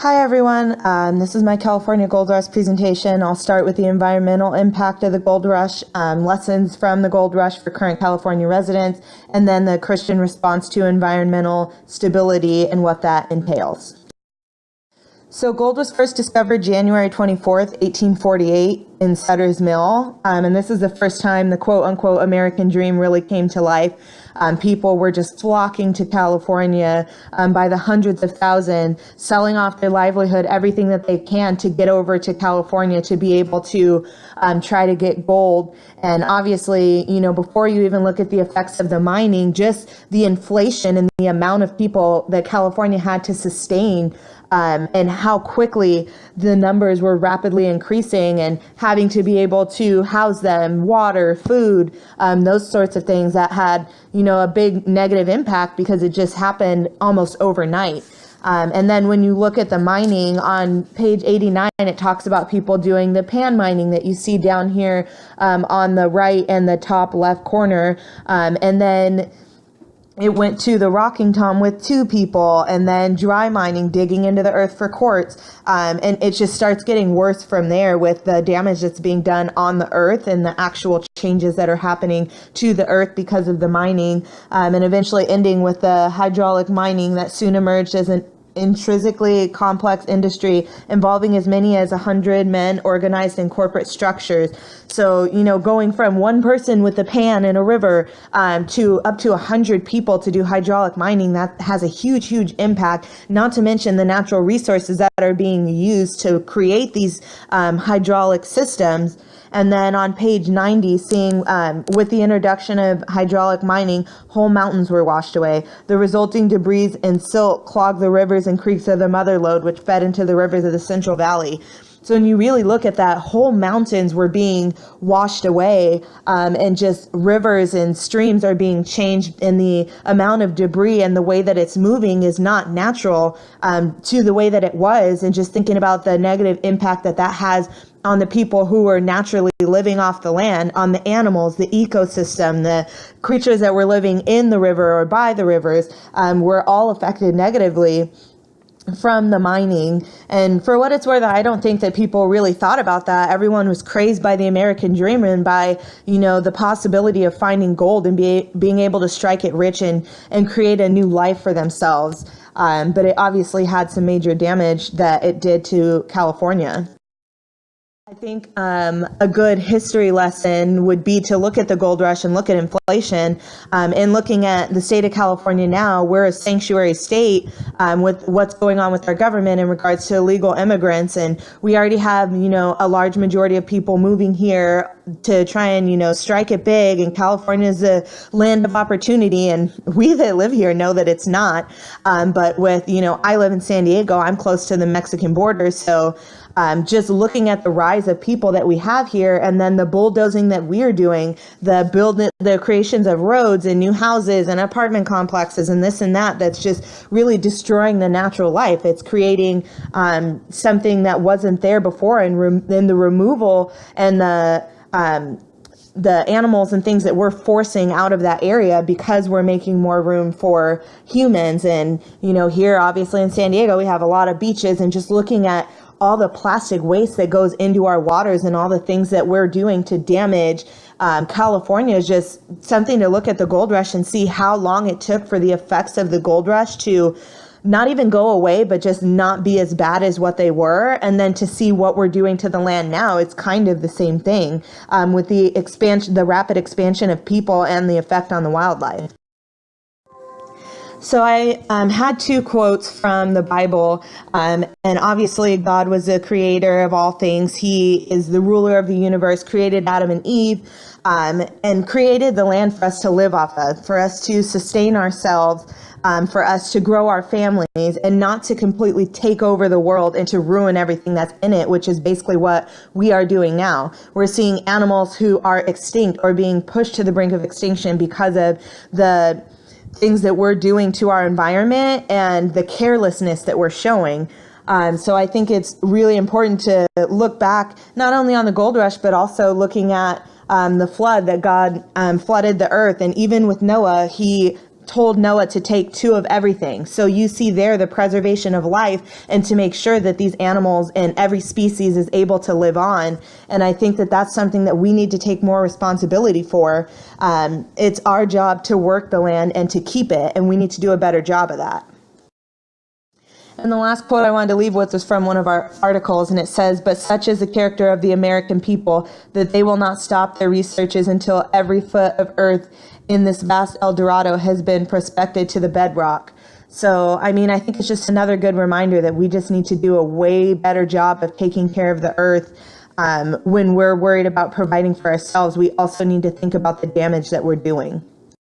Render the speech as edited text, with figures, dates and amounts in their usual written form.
Hi everyone, this is my California Gold Rush presentation. I'll start with the environmental impact of the gold rush, lessons from the gold rush for current California residents, and then the Christian response to environmental stability and what that entails. So gold was first discovered January 24th, 1848 in Sutter's Mill, and this is the first time the quote-unquote American dream really came to life. People were just flocking to California by the hundreds of thousands, selling off their livelihood, everything that they can to get over to California to be able to try to get gold. And obviously, before you even look at the effects of the mining, just the inflation and the amount of people that California had to sustain, and how quickly the numbers were rapidly increasing and having to be able to house them, water, food, those sorts of things that had, a big negative impact because it just happened almost overnight. And then when you look at the mining on page 89, it talks about people doing the pan mining that you see down here on the right and the top left corner. And then it went to the Rocking Tom with 2 people, and then dry mining, digging into the earth for quartz. And it just starts getting worse from there with the damage that's being done on the earth and the actual changes that are happening to the earth because of the mining, and eventually ending with the hydraulic mining that soon emerged as an intrinsically complex industry involving as many as 100 men organized in corporate structures. So, going from one person with a pan in a river to up to 100 people to do hydraulic mining, that has a huge, huge impact, not to mention the natural resources that are being used to create these hydraulic systems. And then on page 90, seeing with the introduction of hydraulic mining, whole mountains were washed away. The resulting debris and silt clogged the rivers and creeks of the Mother Lode, which fed into the rivers of the Central Valley. So when you really look at that, whole mountains were being washed away, and just rivers and streams are being changed, and the amount of debris and the way that it's moving is not natural to the way that it was. And just thinking about the negative impact that has on the people who were naturally living off the land, on the animals, the ecosystem, the creatures that were living in the river or by the rivers, were all affected negatively from the mining. And for what it's worth, I don't think that people really thought about that. Everyone was crazed by the American dream and by, the possibility of finding gold and being able to strike it rich and create a new life for themselves. But it obviously had some major damage that it did to California. I think a good history lesson would be to look at the gold rush and look at inflation. And looking at the state of California now, we're a sanctuary state with what's going on with our government in regards to illegal immigrants. And we already have, a large majority of people moving here to try and, strike it big. And California is a land of opportunity. And we that live here know that it's not. But with, I live in San Diego, I'm close to the Mexican border. So just looking at the rise of people that we have here, and then the bulldozing that we are doing, the creations of roads and new houses and apartment complexes and this and that, that's just really destroying the natural life. It's creating something that wasn't there before, and then the removal and the animals and things that we're forcing out of that area because we're making more room for humans. And, here, obviously in San Diego, we have a lot of beaches, and just looking at all the plastic waste that goes into our waters and all the things that we're doing to damage California is just something to look at the gold rush and see how long it took for the effects of the gold rush to not even go away, but just not be as bad as what they were. And then to see what we're doing to the land now, it's kind of the same thing with the rapid expansion of people and the effect on the wildlife. So I had 2 quotes from the Bible, and obviously God was the creator of all things. He is the ruler of the universe, created Adam and Eve, and created the land for us to live off of, for us to sustain ourselves, for us to grow our families, and not to completely take over the world and to ruin everything that's in it, which is basically what we are doing now. We're seeing animals who are extinct or being pushed to the brink of extinction because of the things that we're doing to our environment and the carelessness that we're showing. So I think it's really important to look back not only on the gold rush, but also looking at the flood that God flooded the earth. And even with Noah, he told Noah to take 2 of everything. So you see there the preservation of life and to make sure that these animals and every species is able to live on. And I think that that's something that we need to take more responsibility for. It's our job to work the land and to keep it, and we need to do a better job of that. And the last quote I wanted to leave with was from one of our articles, and it says, "But such is the character of the American people that they will not stop their researches until every foot of earth in this vast El Dorado has been prospected to the bedrock." So, I mean, I think it's just another good reminder that we just need to do a way better job of taking care of the earth. When we're worried about providing for ourselves, we also need to think about the damage that we're doing.